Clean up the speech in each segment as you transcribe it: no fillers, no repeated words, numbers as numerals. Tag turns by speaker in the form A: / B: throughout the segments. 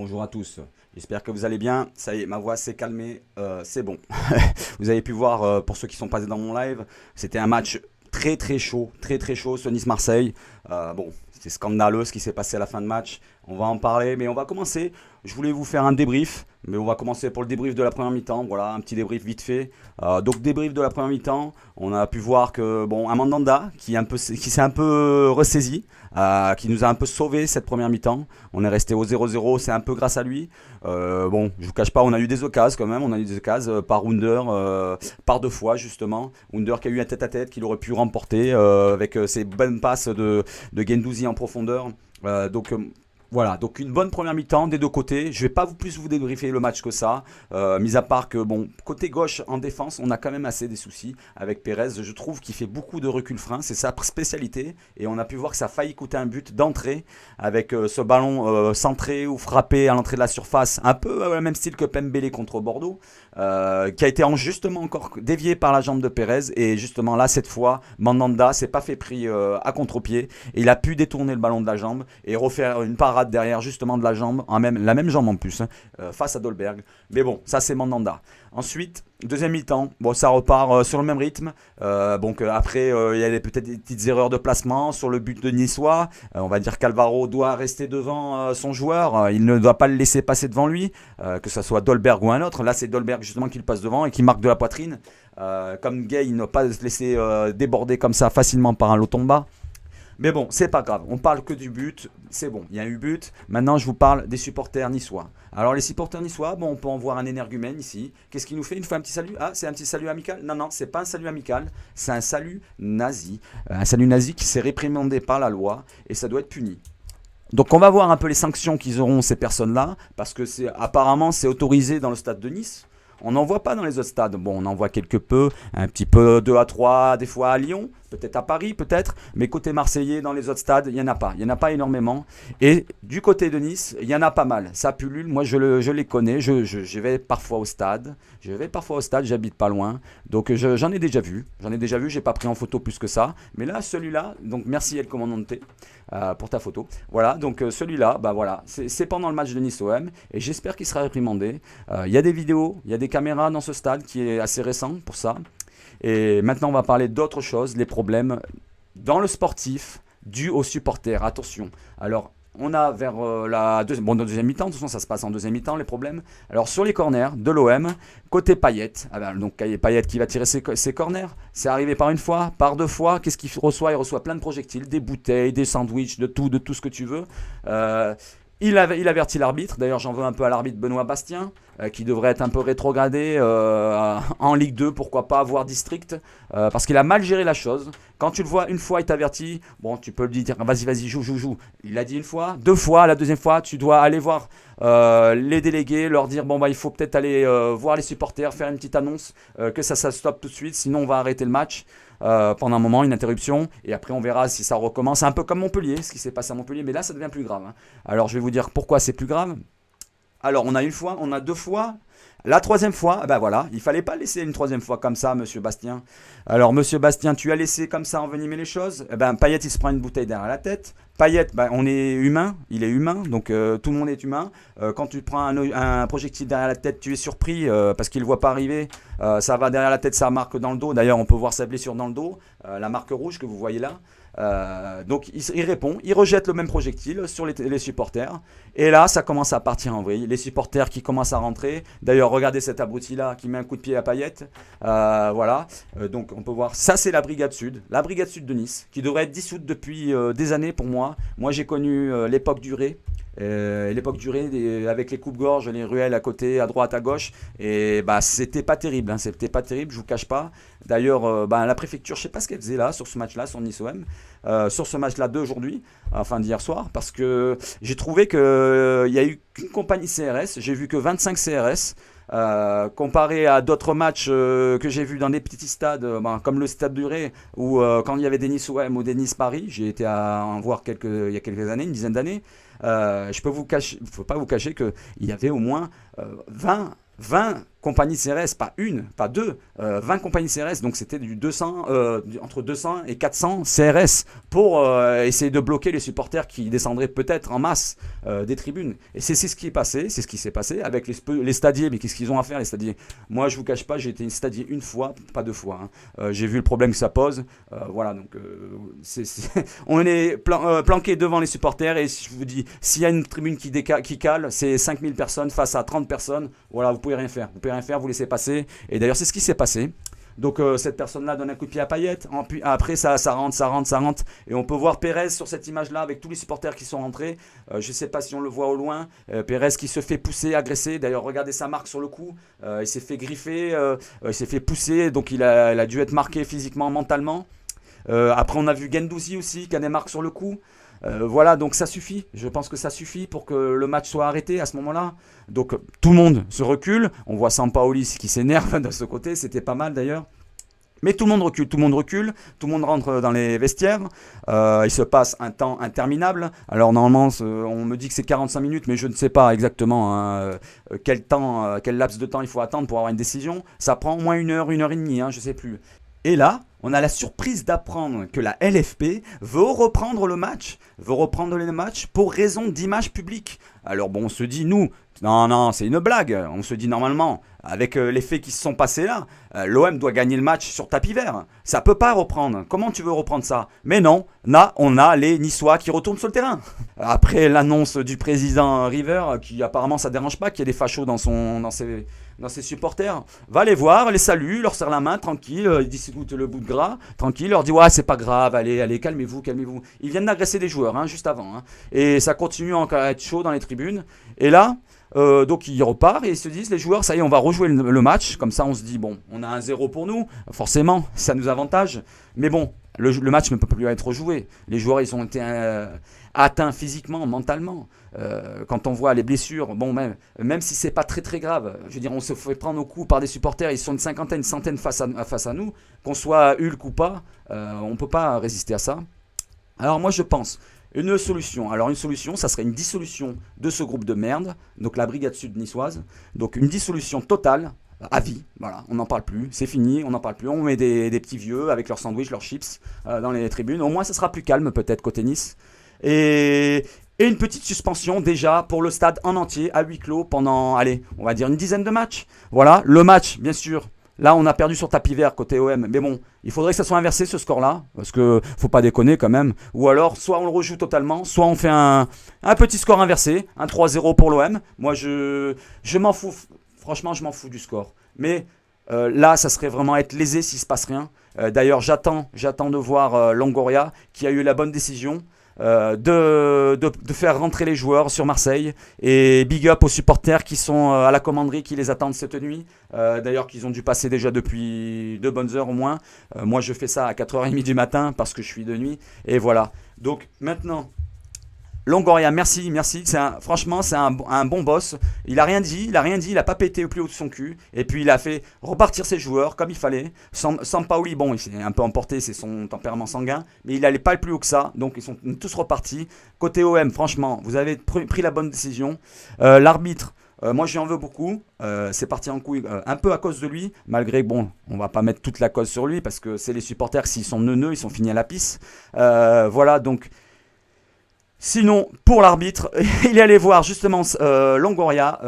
A: bonjour à tous. J'espère que vous allez bien. Ça y est, ma voix s'est calmée. C'est bon. Vous avez pu voir, pour ceux qui sont passés dans mon live, c'était un match très très chaud, très très chaud, ce Nice-Marseille. Bon, c'était scandaleux ce qui s'est passé à la fin de match. On va en parler, mais on va commencer. Je voulais vous faire un débrief, mais on va commencer pour le débrief de la première mi-temps. Voilà, un petit débrief vite fait. Donc débrief de la première mi-temps. On a pu voir que bon, un Mandanda qui s'est un peu ressaisi, qui nous a un peu sauvé cette première mi-temps. On est resté au 0-0, c'est un peu grâce à lui. Bon, je vous cache pas, on a eu des occasions quand même. On a eu des occasions par Wunder, par deux fois justement. Wunder qui a eu un tête-à-tête qu'il aurait pu remporter avec ses bonnes passes de Guendouzi en profondeur. Voilà, donc une bonne première mi-temps des deux côtés. Je vais pas plus vous débriefer le match que ça, mis à part que bon, côté gauche en défense, on a quand même assez des soucis avec Pérez. Je trouve qu'il fait beaucoup de recul-frein, c'est sa spécialité, et on a pu voir que ça a failli coûter un but d'entrée avec ce ballon centré ou frappé à l'entrée de la surface, un peu le même style que Pembele contre Bordeaux, qui a été justement encore dévié par la jambe de Pérez, et justement là cette fois, Mandanda s'est pas fait pris à contre-pied, et il a pu détourner le ballon de la jambe et refaire une parade derrière justement de la jambe, la même jambe en plus, hein, face à Dolberg. Mais bon, ça c'est Mandanda. Ensuite, deuxième mi-temps, bon, ça repart sur le même rythme. Après, il y a peut-être des petites erreurs de placement sur le but de Niçois. On va dire qu'Alvaro doit rester devant son joueur. Il ne doit pas le laisser passer devant lui, que ce soit Dolberg ou un autre. Là, c'est Dolberg justement qui le passe devant et qui marque de la poitrine. Comme Gay, il ne doit pas se laisser déborder comme ça facilement par un Lotomba. Mais bon, c'est pas grave, on parle que du but, c'est bon, il y a eu but. Maintenant, je vous parle des supporters niçois. Alors, les supporters niçois, bon, on peut en voir un énergumène ici. Qu'est-ce qu'il nous fait? Il nous fait un petit salut? Ah, c'est un petit salut amical? Non, non, c'est pas un salut amical, c'est un salut nazi. Un salut nazi qui s'est réprimandé par la loi et ça doit être puni. Donc, on va voir un peu les sanctions qu'ils auront, ces personnes-là, parce que apparemment, c'est autorisé dans le stade de Nice. On n'en voit pas dans les autres stades. Bon, on en voit quelque peu, un petit peu 2 à 3, des fois à Lyon, peut-être à Paris, peut-être. Mais côté marseillais, dans les autres stades, il n'y en a pas. Il n'y en a pas énormément. Et du côté de Nice, il y en a pas mal. Ça pullule, moi je les connais. Je vais parfois au stade. J'habite pas loin. Donc j'en ai déjà vu. J'ai pas pris en photo plus que ça. Mais là, celui-là, donc merci El Commandante pour ta photo. Voilà, donc celui-là, bah voilà, c'est pendant le match de Nice-OM. Et j'espère qu'il sera réprimandé. Il y a des vidéos, il y a des caméras dans ce stade qui est assez récent pour ça. Et maintenant, on va parler d'autres choses, les problèmes dans le sportif dus aux supporters. Attention. Alors, on a vers deuxième mi-temps, de toute façon, ça se passe en deuxième mi-temps, les problèmes. Alors, sur les corners de l'OM, côté Payet, donc Payet qui va tirer ses corners, c'est arrivé par une fois, par deux fois. Qu'est-ce qu'il reçoit? Il reçoit plein de projectiles, des bouteilles, des sandwichs, de tout ce que tu veux. Il avertit l'arbitre. D'ailleurs, j'en veux un peu à l'arbitre Benoît Bastien, qui devrait être un peu rétrogradé en Ligue 2, pourquoi pas, voire district, parce qu'il a mal géré la chose. Quand tu le vois une fois, il t'avertit. Bon, tu peux lui dire vas-y, joue. Il a dit une fois, deux fois. La deuxième fois, tu dois aller voir les délégués, leur dire bon, bah, il faut peut-être aller voir les supporters, faire une petite annonce que ça stoppe tout de suite, sinon on va arrêter le match. Pendant un moment, une interruption, et après on verra si ça recommence. Un peu comme Montpellier, ce qui s'est passé à Montpellier, mais là ça devient plus grave, hein. Alors je vais vous dire pourquoi c'est plus grave. Alors on a une fois, on a deux fois. La troisième fois, ben voilà, il fallait pas laisser une troisième fois comme ça, monsieur Bastien. Alors, monsieur Bastien, tu as laissé comme ça envenimer les choses. Eh ben, Payet, il se prend une bouteille derrière la tête. Payet, ben, on est humain, il est humain, donc tout le monde est humain. Quand tu prends un projectile derrière la tête, tu es surpris parce qu'il ne voit pas arriver. Ça va derrière la tête, ça marque dans le dos. D'ailleurs, on peut voir sa blessure dans le dos, la marque rouge que vous voyez là. Donc il répond, il rejette le même projectile sur les supporters. Et là, ça commence à partir en vrille. Les supporters qui commencent à rentrer. D'ailleurs, regardez cet abruti-là qui met un coup de pied à Payet. Voilà. Donc on peut voir, ça c'est la Brigade Sud de Nice, qui devrait être dissoute depuis des années pour moi. Moi j'ai connu l'époque durée. Avec les coupes-gorges, les ruelles à côté, à droite, à gauche, et bah c'était pas terrible, hein, je vous cache pas. D'ailleurs, la préfecture, je sais pas ce qu'elle faisait là sur ce match-là, sur Nice-OM, sur ce match-là d'aujourd'hui, enfin d'hier soir, parce que j'ai trouvé que il y a eu qu'une compagnie CRS, j'ai vu que 25 CRS. Comparé à d'autres matchs que j'ai vus dans des petits stades, comme le Stade du Ré, ou quand il y avait des Nice-OM ou des Nice-Paris, j'ai été à en voir il y a quelques années, une dizaine d'années. Je peux pas vous cacher qu'il y avait au moins 20 compagnies CRS, pas une, pas deux, 20 compagnies CRS, donc c'était du 200, entre 200 et 400 CRS pour essayer de bloquer les supporters qui descendraient peut-être en masse des tribunes. Et c'est ce qui est passé, c'est ce qui s'est passé avec les stadiers. Mais qu'est-ce qu'ils ont à faire les stadiers? Moi je vous cache pas, j'ai été stadier une fois, pas deux fois, hein. J'ai vu le problème que ça pose. Voilà, donc on est planqué devant les supporters, et je vous dis, s'il y a une tribune qui cale, c'est 5000 personnes face à 30 personnes. Voilà, vous pouvez rien faire. Vous pouvez rien faire, vous laissez passer. Et d'ailleurs, c'est ce qui s'est passé. Donc cette personne-là donne un coup de pied à Payet. Après, ça rentre. Et on peut voir Pérez sur cette image-là avec tous les supporters qui sont rentrés. Je ne sais pas si on le voit au loin. Pérez qui se fait pousser, agresser. D'ailleurs, regardez sa marque sur le cou. Il s'est fait griffer, il s'est fait pousser. Donc il a dû être marqué physiquement, mentalement. Après, on a vu Guendouzi aussi qui a des marques sur le cou. Voilà, donc ça suffit. Je pense que ça suffit pour que le match soit arrêté à ce moment-là. Donc tout le monde se recule. On voit Sampaoli qui s'énerve de ce côté. C'était pas mal d'ailleurs. Mais tout le monde recule, tout le monde rentre dans les vestiaires. Il se passe un temps interminable. Alors normalement, on me dit que c'est 45 minutes, mais je ne sais pas exactement quel laps de temps il faut attendre pour avoir une décision. Ça prend au moins une heure et demie, je ne sais plus. Et là, on a la surprise d'apprendre que la LFP veut reprendre le match pour raison d'image publique. Alors bon, on se dit, nous, non, c'est une blague. On se dit normalement, avec les faits qui se sont passés là, l'OM doit gagner le match sur tapis vert. Ça peut pas reprendre. Comment tu veux reprendre ça? Mais non, là, on a les Niçois qui retournent sur le terrain. Après l'annonce du président River, qui apparemment ça dérange pas qu'il y ait des fachos dans ses supporters, va les voir, les salue, leur serre la main, tranquille, il discute le bout de gras, tranquille, leur dit ouais c'est pas grave, allez, calmez-vous. Ils viennent d'agresser des joueurs, juste avant, et ça continue encore à être chaud dans les tribunes. Et là, donc ils repartent et ils se disent, les joueurs, ça y est, on va rejouer le match. Comme ça, on se dit, bon, on a un 0 pour nous, forcément, ça nous avantage. Mais bon, le match ne peut plus être rejoué. Les joueurs, ils ont été atteints physiquement, mentalement. Quand on voit les blessures, bon, même si c'est pas très très grave, je veux dire, on se fait prendre au coup par des supporters, ils sont une cinquantaine, une centaine face à nous, qu'on soit Hulk ou pas, on peut pas résister à ça. Alors moi, je pense. Une solution, ça serait une dissolution de ce groupe de merde, donc la brigade sud niçoise, donc une dissolution totale, à vie, voilà, on n'en parle plus, c'est fini, on n'en parle plus, on met des petits vieux avec leurs sandwichs, leurs chips dans les tribunes, au moins ça sera plus calme peut-être côté Nice, et une petite suspension déjà pour le stade en entier, à huis clos, pendant, allez, on va dire une dizaine de matchs, voilà, le match, bien sûr. Là, on a perdu sur tapis vert côté OM. Mais bon, il faudrait que ça soit inversé ce score-là. Parce que faut pas déconner quand même. Ou alors, soit on le rejoue totalement, soit on fait un petit score inversé. Un 3-0 pour l'OM. Moi, je m'en fous. Franchement, je m'en fous du score. Mais là, ça serait vraiment être lésé s'il se passe rien. D'ailleurs, j'attends de voir Longoria qui a eu la bonne décision. De faire rentrer les joueurs sur Marseille, et big up aux supporters qui sont à la commanderie, qui les attendent cette nuit, d'ailleurs qu'ils ont dû passer déjà depuis 2 bonnes heures au moins. Moi je fais ça à 4h30 du matin parce que je suis de nuit, et voilà. Donc maintenant, Longoria, merci. Franchement, c'est un bon boss. Il a rien dit, il a pas pété au plus haut de son cul. Et puis il a fait repartir ses joueurs comme il fallait. Sampaoli, bon, il s'est un peu emporté, c'est son tempérament sanguin, mais il n'allait pas plus haut que ça. Donc ils sont tous repartis. Côté OM, franchement, vous avez pris la bonne décision. L'arbitre, moi je lui en veux beaucoup. C'est parti en couille un peu à cause de lui, malgré, bon, on va pas mettre toute la cause sur lui parce que c'est les supporters, s'ils sont neuneux, ils sont finis à la pisse. Voilà, donc. Sinon, pour l'arbitre, il est allé voir justement Longoria,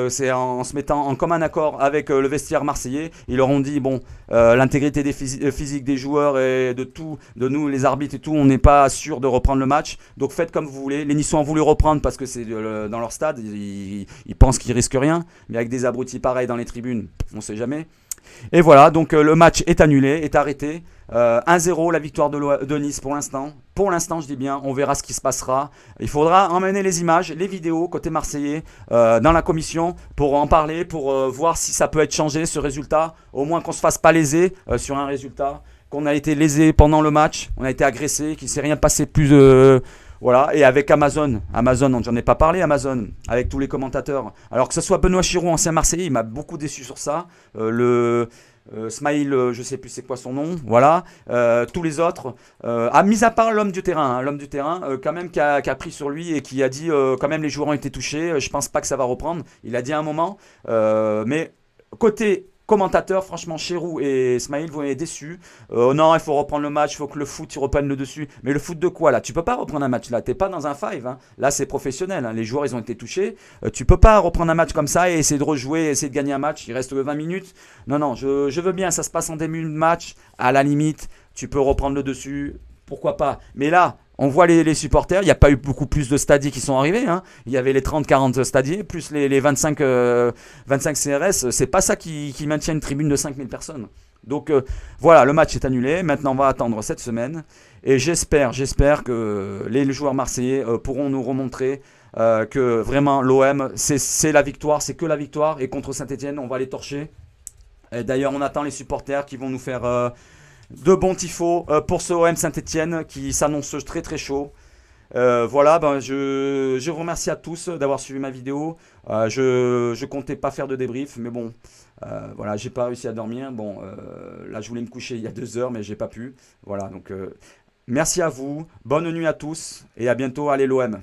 A: c'est en se mettant en commun accord avec le vestiaire marseillais. Ils leur ont dit, bon, l'intégrité physique des joueurs et de nous les arbitres et tout, on n'est pas sûr de reprendre le match, donc faites comme vous voulez. Les Niçois ont voulu reprendre parce que c'est dans leur stade, ils pensent qu'ils risquent rien, mais avec des abrutis pareils dans les tribunes, on sait jamais. Et voilà, donc le match est annulé, est arrêté. 1-0 la victoire de Nice pour l'instant. Pour l'instant, je dis bien, on verra ce qui se passera. Il faudra emmener les images, les vidéos côté marseillais dans la commission pour en parler, pour voir si ça peut être changé ce résultat. Au moins qu'on ne se fasse pas léser sur un résultat, qu'on a été lésé pendant le match, on a été agressé, qu'il ne s'est rien passé plus voilà, et avec Amazon, j'en ai pas parlé, Amazon, avec tous les commentateurs. Alors que ce soit Benoît Chiron, ancien Marseillais, il m'a beaucoup déçu sur ça. Smaïl, je sais plus c'est quoi son nom, voilà. Tous les autres, mis à part l'homme du terrain, quand même qui a pris sur lui et qui a dit quand même les joueurs ont été touchés, je pense pas que ça va reprendre. Il a dit à un moment, mais côté commentateur, franchement, Cherou et Ismail, vous m'avez déçu. Non, il faut reprendre le match, il faut que le foot il reprenne le dessus. Mais le foot de quoi là? Tu peux pas reprendre un match là, t'es pas dans un five, hein. Là, c'est professionnel, hein. Les joueurs ils ont été touchés. Tu peux pas reprendre un match comme ça et essayer de rejouer, essayer de gagner un match. Il reste 20 minutes. Non, non, je veux bien, ça se passe en début de match. À la limite, tu peux reprendre le dessus. Pourquoi pas? Mais là, on voit les supporters, il n'y a pas eu beaucoup plus de stadiers qui sont arrivés, hein. Il y avait les 30-40 stadiers, plus les 25 CRS. C'est pas ça qui maintient une tribune de 5000 personnes. Donc voilà, le match est annulé. Maintenant, on va attendre cette semaine. Et j'espère que les joueurs marseillais pourront nous remontrer que vraiment l'OM, c'est la victoire, c'est que la victoire. Et contre Saint-Etienne, on va les torcher. Et d'ailleurs, on attend les supporters qui vont nous faire de bons tifos pour ce OM Saint-Etienne qui s'annonce très très chaud. Voilà, ben je vous remercie à tous d'avoir suivi ma vidéo. Je comptais pas faire de débrief, mais bon, voilà, j'ai pas réussi à dormir. Bon, là je voulais me coucher il y a 2 heures, mais j'ai pas pu. Voilà, donc merci à vous, bonne nuit à tous et à bientôt. Allez l'OM.